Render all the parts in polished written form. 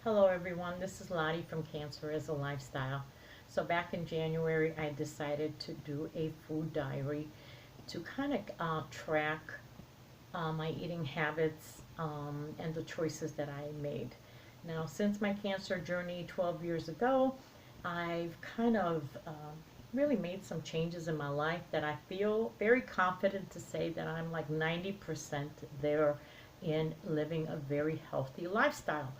Hello everyone, this is Lottie from Cancer as a Lifestyle. So back in January I decided to do a food diary to kind of track my eating habits and the choices that I made. Now since my cancer journey 12 years ago, I've kind of really made some changes in my life that I feel very confident to say that I'm like 90% there in living a very healthy lifestyle.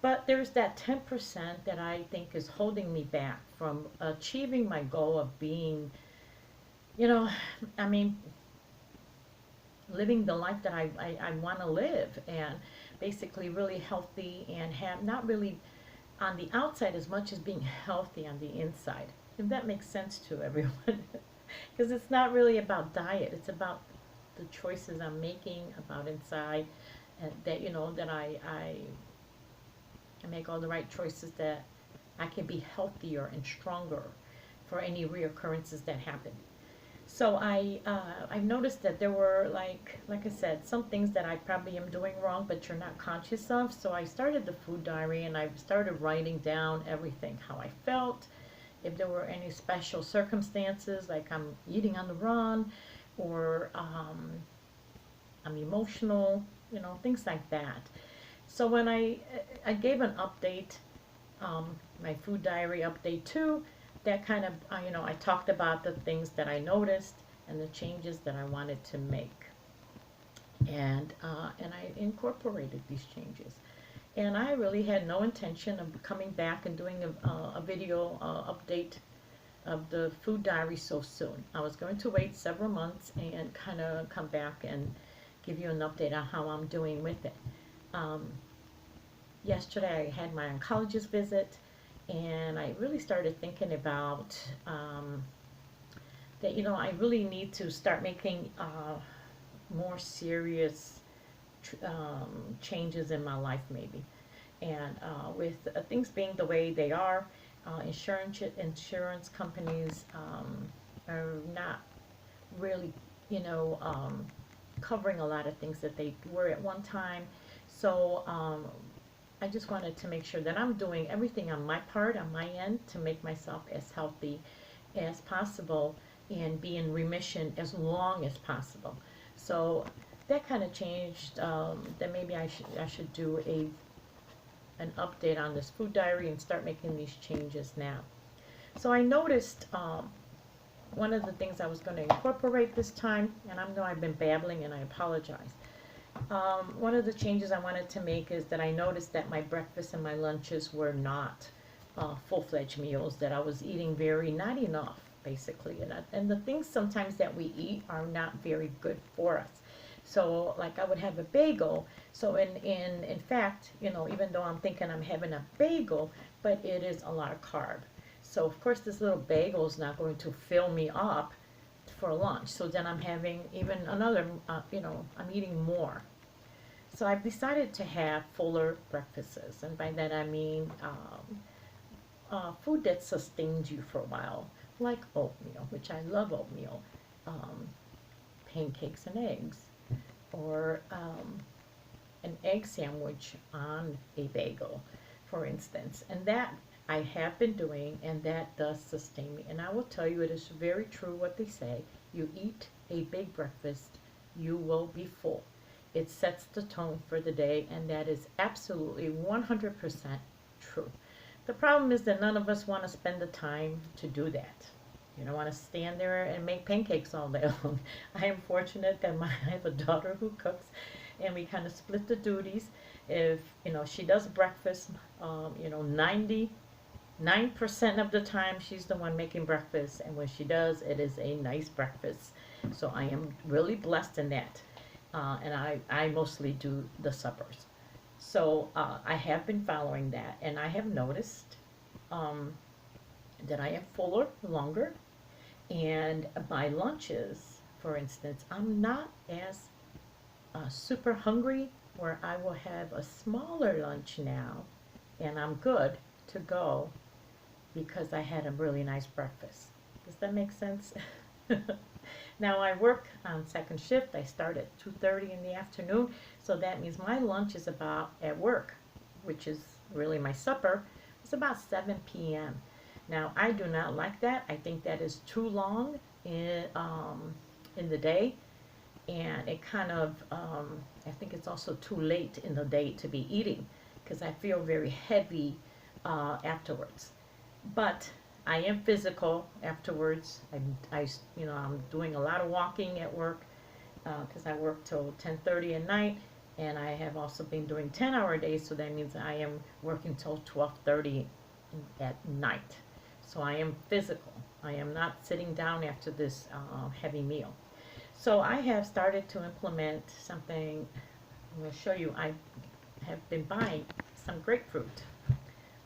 But there's that 10% that I think is holding me back from achieving my goal of being, you know, I mean, living the life that I want to live and basically really healthy and have not really on the outside as much as being healthy on the inside. If that makes sense to everyone. Because it's not really about diet, it's about the choices I'm making about inside and that, that I make all the right choices that I can be healthier and stronger for any reoccurrences that happen. So I've noticed that there were like I said, some things that I probably am doing wrong, but you're not conscious of. So I started the food diary and I started writing down everything, how I felt, if there were any special circumstances, like I'm eating on the run, or I'm emotional, things like that. So when I gave an update, my food diary update too, that kind of I talked about the things that I noticed and the changes that I wanted to make, and I incorporated these changes. And I really had no intention of coming back and doing a video update of the food diary so soon. I was going to wait several months and kind of come back and give you an update on how I'm doing with it. Um, Yesterday I had my oncologist visit, and I really started thinking about that I really need to start making more serious changes in my life maybe. And with things being the way they are, insurance companies are not really, you know, um, covering a lot of things that they were at one time. So I just wanted to make sure that I'm doing everything on my part, on my end, to make myself as healthy as possible and be in remission as long as possible. So that kind of changed. That maybe I should do an update on this food diary and start making these changes now. So I noticed one of the things I was going to incorporate this time, and I know I've been babbling and I apologize. One of the changes I wanted to make is that I noticed that my breakfast and my lunches were not full-fledged meals, that I was eating not enough, basically. And the things sometimes that we eat are not very good for us. So, like, I would have a bagel. So, in fact, even though I'm thinking I'm having a bagel, but it is a lot of carb. So, of course, this little bagel is not going to fill me up for lunch. So then I'm having even another, I'm eating more. So I've decided to have fuller breakfasts, and by that I mean food that sustains you for a while, like oatmeal, which I love oatmeal, um, pancakes and eggs, or an egg sandwich on a bagel, for instance. And that I have been doing, and that does sustain me. And I will tell you, it is very true what they say. You eat a big breakfast, you will be full. It sets the tone for the day, and that is absolutely 100% true. The problem is that none of us want to spend the time to do that. You don't want to stand there and make pancakes all day long. I am fortunate that I have a daughter who cooks, and we kind of split the duties. If she does breakfast, 99% of the time she's the one making breakfast, and when she does, it is a nice breakfast. So I am really blessed in that. And I mostly do the suppers. So I have been following that, and I have noticed um, that I am fuller longer, and my lunches, for instance, I'm not as super hungry, where I will have a smaller lunch now, and I'm good to go because I had a really nice breakfast. Does that make sense? Now I work on second shift. I start at 2:30 in the afternoon, so that means my lunch is about at work, which is really my supper, is about 7 p.m. Now, I do not like that. I think that is too long in the day, and it kind of, I think it's also too late in the day to be eating, because I feel very heavy afterwards. But I am physical afterwards. I'm doing a lot of walking at work because I work till 10:30 at night, and I have also been doing 10-hour days, so that means I am working till 12:30 at night. So I am physical. I am not sitting down after this heavy meal. So I have started to implement something. I'm going to show you. I have been buying some grapefruit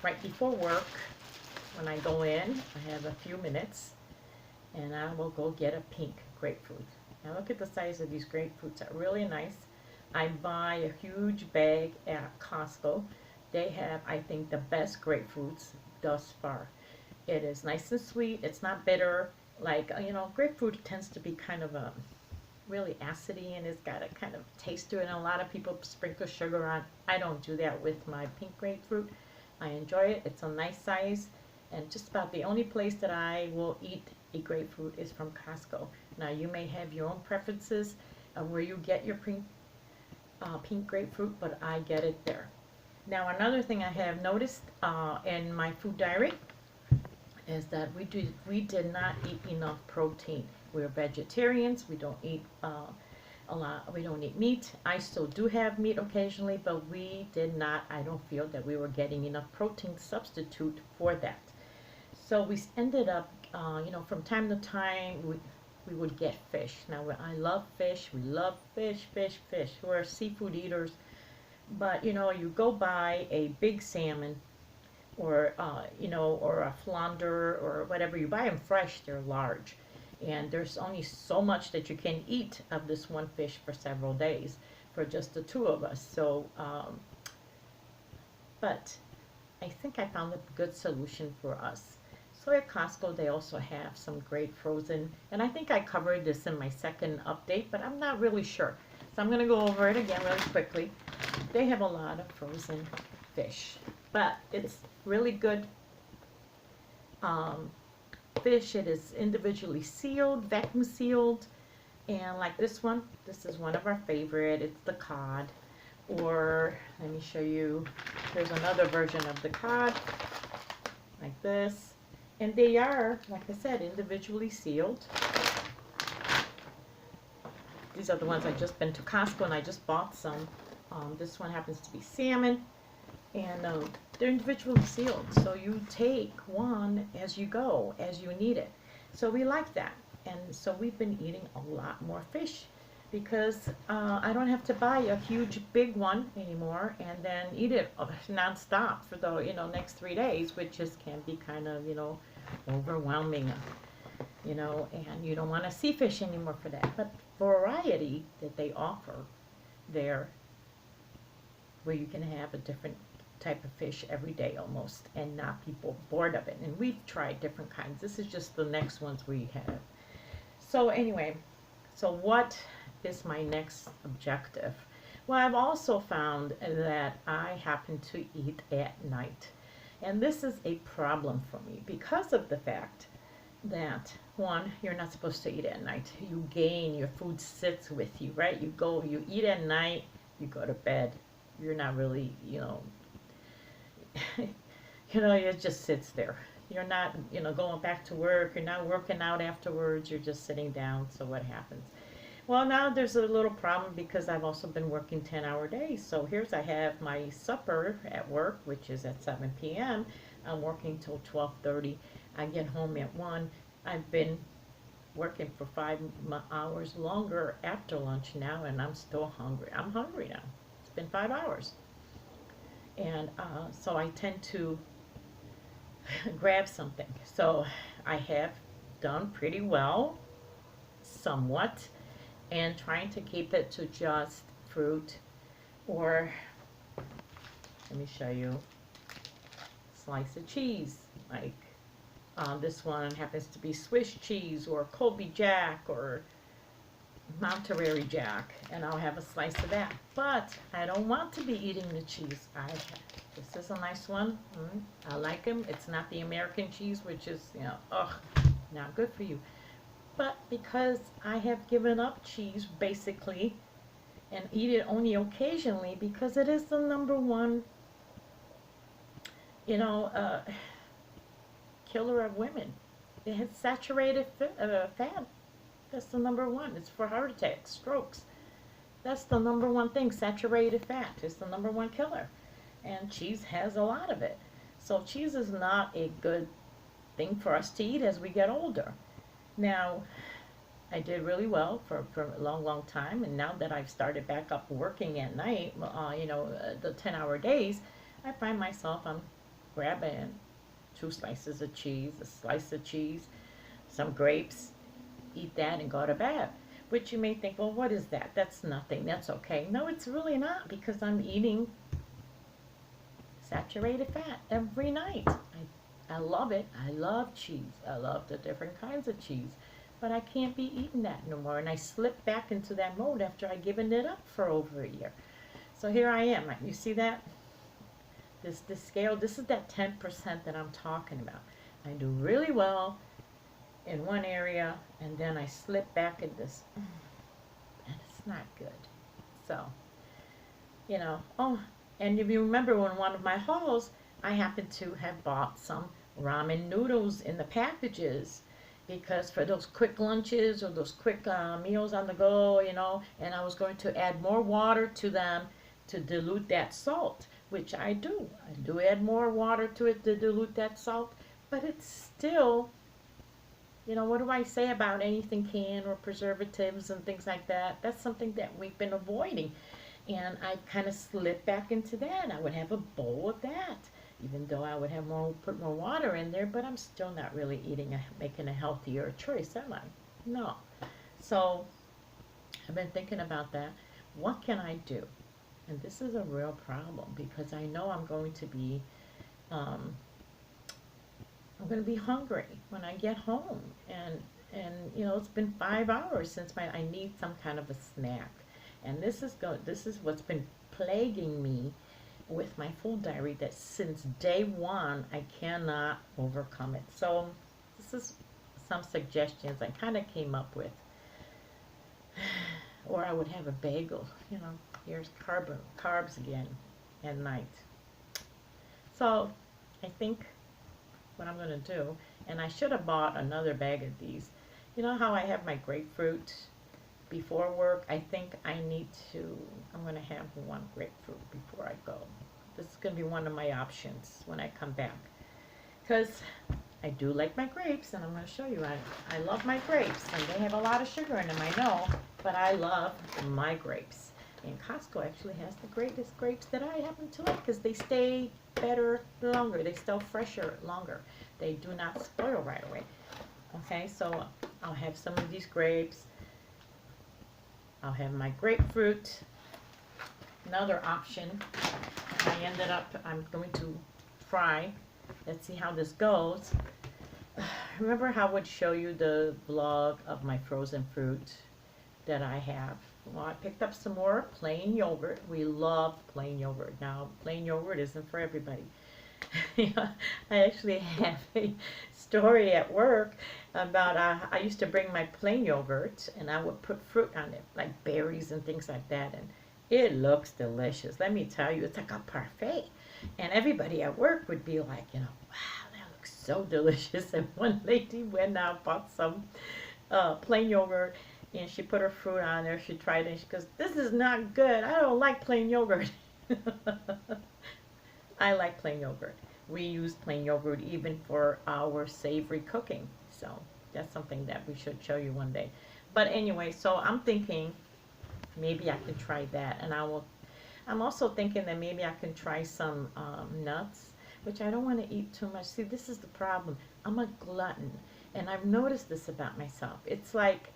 right before work. When I go in, I have a few minutes, and I will go get a pink grapefruit. Now look at the size of these grapefruits. They're really nice. I buy a huge bag at Costco. They have, I think, the best grapefruits thus far. It is nice and sweet. It's not bitter. Like, grapefruit tends to be kind of a really acidy, and it's got a kind of taste to it, and a lot of people sprinkle sugar on. I don't do that with my pink grapefruit. I enjoy it. It's a nice size, and just about the only place that I will eat a grapefruit is from Costco. Now, you may have your own preferences of where you get your pink grapefruit, but I get it there. Now, another thing I have noticed in my food diary is that we did not eat enough protein. We're vegetarians. We don't eat a lot. We don't eat meat. I still do have meat occasionally, but we did not. I don't feel that we were getting enough protein substitute for that. So we ended up, from time to time, we would get fish. Now, I love fish. We love fish, fish, fish. We're seafood eaters. But, you go buy a big salmon, or or a flounder, or whatever. You buy them fresh, they're large, and there's only so much that you can eat of this one fish for several days for just the two of us. So but I think I found a good solution for us. So at Costco, they also have some great frozen, and I think I covered this in my second update, but I'm not really sure, so I'm going to go over it again really quickly. They have a lot of frozen fish, but it's really good fish. It is individually sealed, vacuum sealed, and like this one, this is one of our favorite. It's the cod, or let me show you. There's another version of the cod, like this, and they are, like I said, individually sealed. These are the ones I just been to Costco and I just bought some. This one happens to be salmon, and they're individually sealed, so you take one as you go, as you need it. So we like that, and so we've been eating a lot more fish because I don't have to buy a huge big one anymore and then eat it nonstop for the next 3 days, which just can be kind of overwhelming, and you don't want to see fish anymore for that. But variety that they offer there, where you can have a different type of fish every day almost and not be bored of it. And we've tried different kinds. This is just the next ones we have. So anyway, so what is my next objective? Well, I've also found that I happen to eat at night. And this is a problem for me because of the fact that, one, you're not supposed to eat at night. You gain, your food sits with you, right? You eat at night, you go to bed. You're not really, it just sits there. You're not, going back to work. You're not working out afterwards. You're just sitting down. So what happens? Well, now there's a little problem because I've also been working 10-hour days. So I have my supper at work, which is at 7 p.m. I'm working till 12:30. I get home at 1. I've been working for 5 hours longer after lunch now, and I'm still hungry. I'm hungry now. It's been 5 hours. And so I tend to grab something. So I have done pretty well, somewhat, and trying to keep it to just fruit, or let me show you, slice of cheese, like this one happens to be Swiss cheese or Colby Jack or Monterey Jack, and I'll have a slice of that. But I don't want to be eating the cheese. I This is a nice one. I like them. It's not the American cheese, which is, ugh, not good for you. But because I have given up cheese, basically, and eat it only occasionally, because it is the number one, you know, killer of women. It has saturated fat. That's the number one. It's for heart attacks, strokes. That's the number one thing. Saturated fat is the number one killer. And cheese has a lot of it. So cheese is not a good thing for us to eat as we get older. Now, I did really well for a long, long time. And now that I've started back up working at night, the 10-hour days, I find myself, I'm grabbing 2 slices of cheese, a slice of cheese, some grapes, eat that and go to bed. Which you may think, well, what is that? That's nothing. That's okay. No, it's really not, because I'm eating saturated fat every night. I love it. I love cheese. I love the different kinds of cheese. But I can't be eating that no more. And I slipped back into that mode after I'd given it up for over a year. So here I am. You see that? This scale, this is that 10% that I'm talking about. I do really well in one area, and then I slip back in this, and it's not good. So, and if you remember, in one of my hauls, I happened to have bought some ramen noodles in the packages, because for those quick lunches or those quick meals on the go, and I was going to add more water to them to dilute that salt, which I do. I do add more water to it to dilute that salt, but it's still, what do I say about anything canned or preservatives and things like that? That's something that we've been avoiding. And I kind of slipped back into that. I would have a bowl of that, even though I would have put more water in there, but I'm still not really making a healthier choice, am I? No. So I've been thinking about that. What can I do? And this is a real problem, because I know I'm going to be hungry when I get home, and it's been 5 hours since I need some kind of a snack, and this is what's been plaguing me with my food diary, that since day one I cannot overcome it. So this is some suggestions I kind of came up with. Or I would have a bagel, here's carbs again at night. So I think what I'm going to do, and I should have bought another bag of these. You know how I have my grapefruit before work? I think I'm going to have one grapefruit before I go. This is going to be one of my options when I come back, because I do like my grapes, and I'm going to show you. I love my grapes, and they have a lot of sugar in them, I know, but I love my grapes. And Costco actually has the greatest grapes that I happen to like, because they stay better longer. They stay fresher longer. They do not spoil right away. Okay, so I'll have some of these grapes. I'll have my grapefruit. Another option, I'm going to fry. Let's see how this goes. Remember how I would show you the vlog of my frozen fruit that I have? Well, I picked up some more plain yogurt. We love plain yogurt. Now, plain yogurt isn't for everybody. I actually have a story at work about I used to bring my plain yogurt, and I would put fruit on it, like berries and things like that, and it looks delicious. Let me tell you, it's like a parfait. And everybody at work would be like, wow, that looks so delicious. And one lady went out, bought some plain yogurt, and she put her fruit on there. She tried it, and she goes, this is not good. I don't like plain yogurt. I like plain yogurt. We use plain yogurt even for our savory cooking. So that's something that we should show you one day. But anyway, so I'm thinking maybe I can try that. And I'm also thinking that maybe I can try some nuts, which I don't want to eat too much. See, this is the problem. I'm a glutton. And I've noticed this about myself. It's like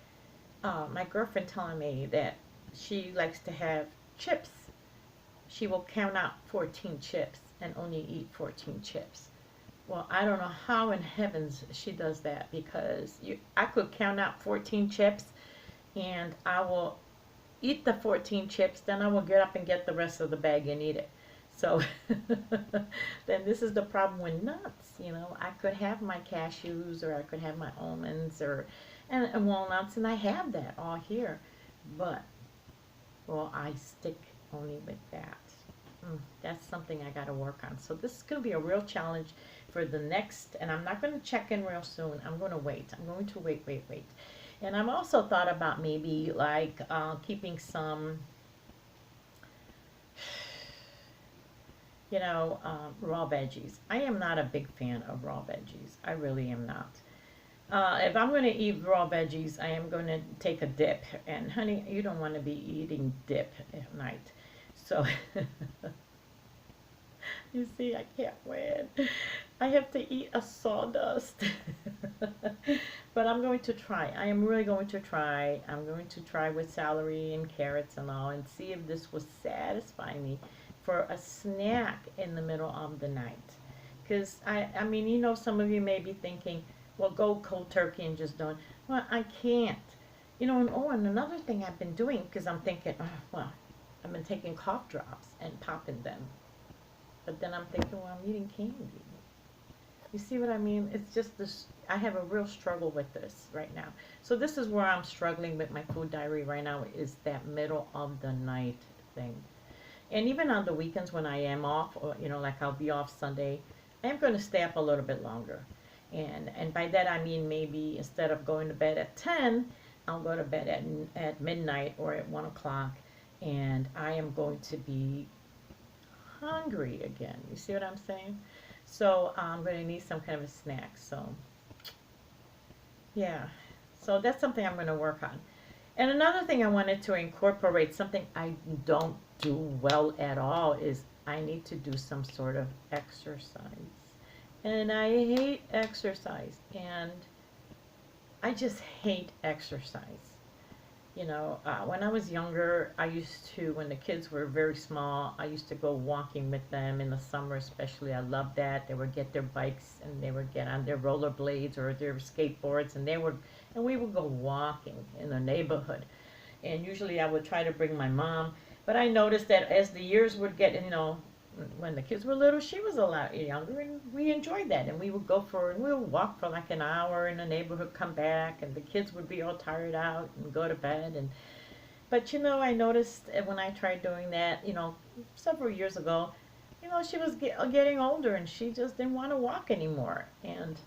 my girlfriend telling me that she likes to have chips. She will count out 14 chips and only eat 14 chips. Well, I don't know how in heavens she does that, because I could count out 14 chips and I will eat the 14 chips, then I will get up and get the rest of the bag and eat it. So then this is the problem with nuts. You know, I could have my cashews or I could have my almonds or and walnuts, and I have that all here. But, well, I stick only with that. That's something I got to work on. So this is going to be a real challenge for the next, and I'm not going to check in real soon. I'm going to wait. I'm going to wait. And I've also thought about maybe like keeping some, raw veggies. I am not a big fan of raw veggies. I really am not. If I'm going to eat raw veggies, I am going to take a dip. And honey, you don't want to be eating dip at night. So, you see, I can't win. I have to eat a sawdust. But I'm going to try. I am really going to try. I'm going to try with celery and carrots and all and see if this will satisfy me for a snack in the middle of the night. Because, I mean, some of you may be thinking, well, go cold turkey and just don't. Well, I can't. And another thing I've been doing, because I'm thinking, oh, well, I've been taking cough drops and popping them. But then I'm thinking, well, I'm eating candy. You see what I mean? It's just this, I have a real struggle with this right now. So this is where I'm struggling with my food diary right now, is that middle of the night thing. And even on the weekends when I am off, or, like I'll be off Sunday, I am going to stay up a little bit longer. And by that I mean maybe instead of going to bed at 10, I'll go to bed at midnight or at 1 o'clock. And I am going to be hungry again. You see what I'm saying? So I'm going to need some kind of a snack. So, yeah. So that's something I'm going to work on. And another thing I wanted to incorporate, something I don't do well at all, is I need to do some sort of exercise. And I hate exercise. And I just hate exercise. When I was younger, I used to, when the kids were very small, I used to go walking with them in the summer especially. I loved that. They would get their bikes and they would get on their rollerblades or their skateboards and we would go walking in the neighborhood. And usually I would try to bring my mom. But I noticed that as the years would get, when the kids were little, she was a lot younger, and we enjoyed that. And we would we would walk for like an hour in the neighborhood, come back, and the kids would be all tired out and go to bed. But I noticed when I tried doing that, several years ago, she was getting older, and she just didn't want to walk anymore. And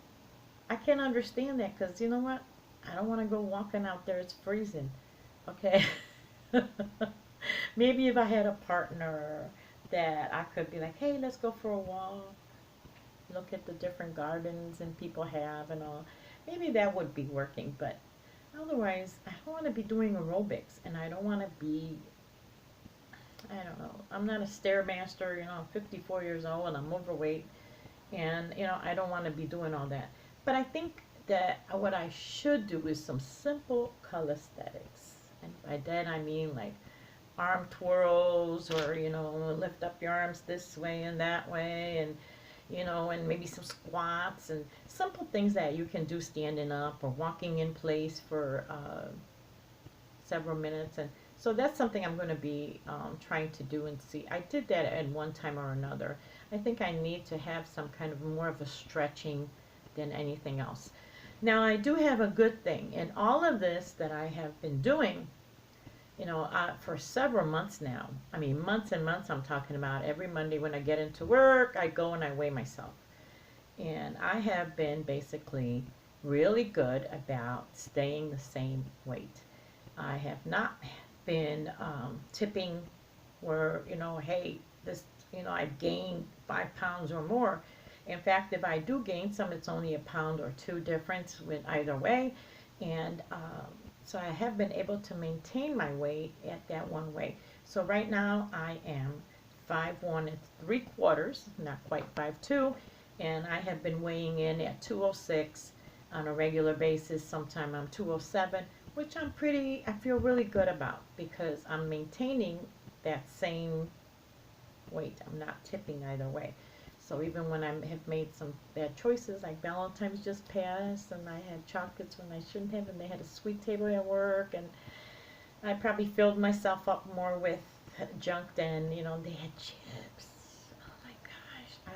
I can't understand that, because you know what? I don't want to go walking out there. It's freezing. Okay. Maybe if I had a partner that I could be like, hey, let's go for a walk, look at the different gardens and people have and all. Maybe that would be working, but otherwise, I don't want to be doing aerobics, and I don't want to be, I don't know, I'm not a stairmaster, I'm 54 years old and I'm overweight, and, I don't want to be doing all that. But I think that what I should do is some simple calisthenics, and by that I mean like arm twirls, or lift up your arms this way and that way, and and maybe some squats and simple things that you can do standing up or walking in place for several minutes. And so that's something I'm going to be trying to do and see. I did that at one time or another. I think I need to have some kind of more of a stretching than anything else. Now I do have a good thing in all of this that I have been doing, for several months now. I mean, months and months I'm talking about. Every Monday when I get into work, I go and I weigh myself. And I have been basically really good about staying the same weight. I have not been tipping where, hey, this, I've gained 5 pounds or more. In fact, if I do gain some, it's only a pound or 2 difference with either way. And so I have been able to maintain my weight at that one weight. So right now I am 5'1" and 3/4, not quite 5'2", and I have been weighing in at 206 on a regular basis. Sometime I'm 207, which I feel really good about, because I'm maintaining that same weight. I'm not tipping either way. So even when I have made some bad choices, like Valentine's just passed, and I had chocolates when I shouldn't have, and they had a sweet table at work, and I probably filled myself up more with junk than, they had chips.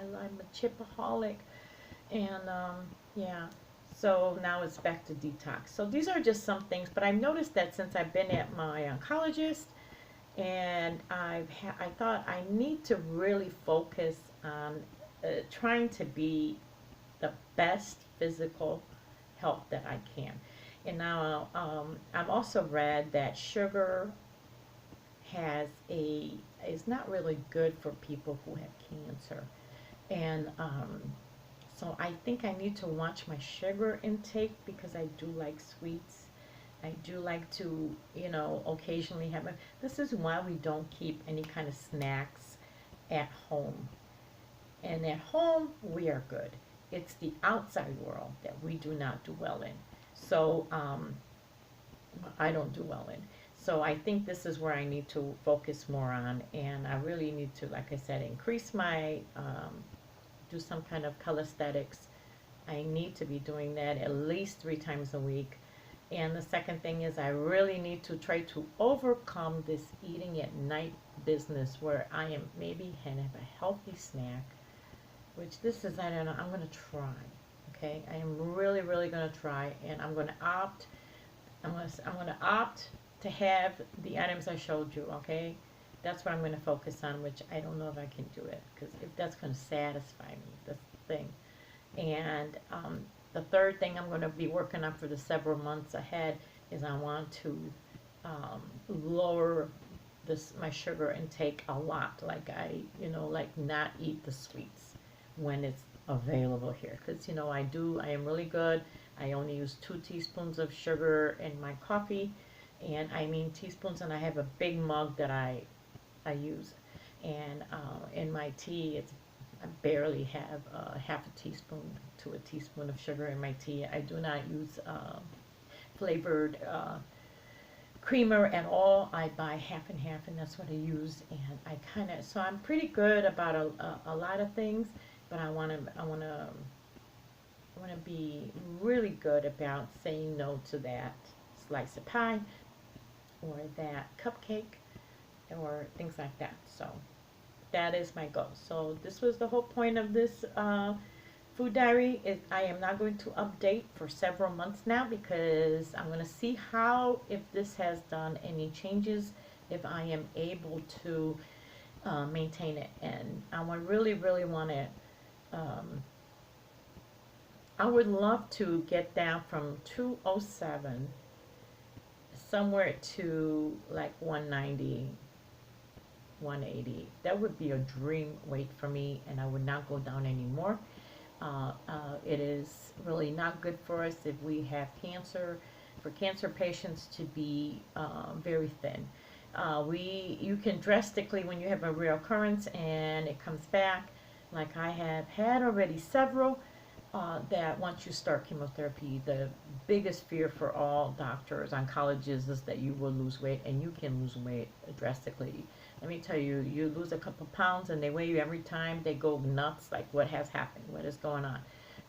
I'm a chipaholic. And yeah, so now it's back to detox. So these are just some things, but I've noticed that since I've been at my oncologist, and I thought I need to really focus on trying to be the best physical health that I can. And now I've also read that sugar has a is not really good for people who have cancer. And so I think I need to watch my sugar intake because I do like sweets. I do like to, occasionally have a, this is why we don't keep any kind of snacks at home. And at home, we are good. It's the outside world that we do not do well in. So, I don't do well in. So I think this is where I need to focus more on, and I really need to, like I said, increase my, do some kind of calisthenics. I need to be doing that at least 3 times a week. And the second thing is I really need to try to overcome this eating at night business where I am maybe have a healthy snack, which this is, I don't know, I'm going to try. Okay, I am really, really going to try, and I'm going to opt. I'm going to opt to have the items I showed you. Okay, that's what I'm going to focus on, which I don't know if I can do it because if that's going to satisfy me, that's the thing. And the third thing I'm going to be working on for the several months ahead is I want to lower my sugar intake a lot. Like like not eat the sweets when it's available here. Because, I am really good. I only use 2 teaspoons of sugar in my coffee. And I mean teaspoons, and I have a big mug that I use. And in my tea, I barely have half a teaspoon to a teaspoon of sugar in my tea. I do not use flavored creamer at all. I buy half and half, and that's what I use. And so I'm pretty good about a lot of things, but I want to be really good about saying no to that slice of pie or that cupcake or things like that. So that is my goal. So this was the whole point of this food diary. I am not going to update for several months now because I'm going to see if this has done any changes, if I am able to maintain it. And I would really, really want to, I would love to get down from 207 somewhere to like 190, 180. That would be a dream weight for me, and I would not go down anymore. It is really not good for us if we have cancer, for cancer patients to be very thin. You can drastically, when you have a reoccurrence and it comes back, like I have had already several, that once you start chemotherapy, the biggest fear for all doctors, oncologists, is that you will lose weight, and you can lose weight drastically. Let me tell you, you lose a couple pounds and they weigh you every time, they go nuts, like what has happened, what is going on,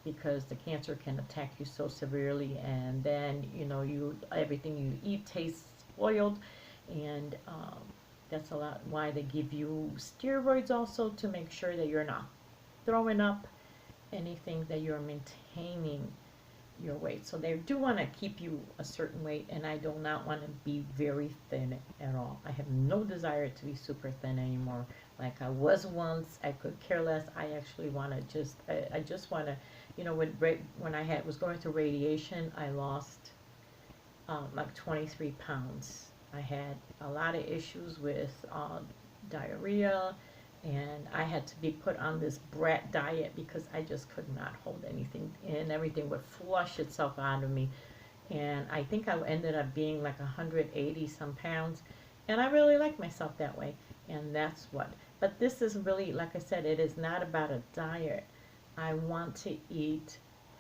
because the cancer can attack you so severely, and then everything you eat tastes spoiled, and that's a lot why they give you steroids also, to make sure that you're not throwing up anything, that you're maintaining your weight. So they do want to keep you a certain weight, and I do not want to be very thin at all. I have no desire to be super thin anymore like I was once. I could care less. I actually want to I just want to, when I was going through radiation, I lost like 23 pounds. I had a lot of issues with diarrhea, and I had to be put on this brat diet because I just could not hold anything in. Everything would flush itself out of me. And I think I ended up being like 180 some pounds. And I really like myself that way. And that's what. But this is really, like I said, it is not about a diet. I want to eat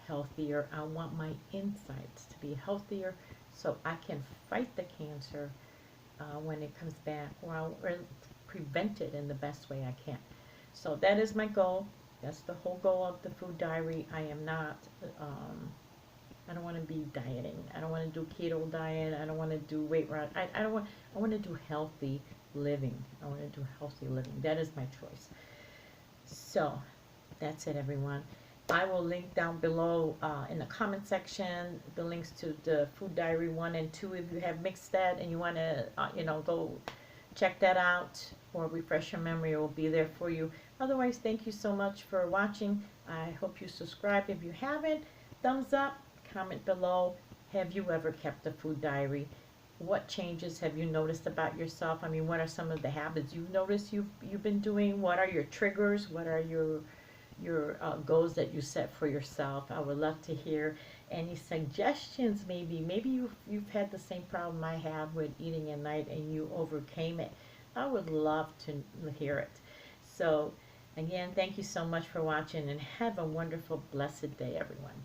healthier. I want my insides to be healthier so I can fight the cancer when it comes back, or prevent it in the best way I can. So that is my goal. That's the whole goal of the food diary. I am not, I don't want to be dieting. I don't want to do keto diet. I don't want to do weight loss. I want to do healthy living. I want to do healthy living. That is my choice. So That's it, everyone. I will link down below in the comment section the links to the Food Diary 1 and 2 if you have mixed that and you want to, go check that out or refresh your memory. It will be there for you. Otherwise, thank you so much for watching. I hope you subscribe. If you haven't, thumbs up, comment below. Have you ever kept a food diary? What changes have you noticed about yourself? I mean, what are some of the habits you've noticed you've been doing? What are your triggers? What are your goals that you set for yourself? I would love to hear any suggestions. Maybe you've had the same problem I have with eating at night and you overcame it. I would love to hear it. So again, thank you so much for watching and have a wonderful, blessed day, everyone.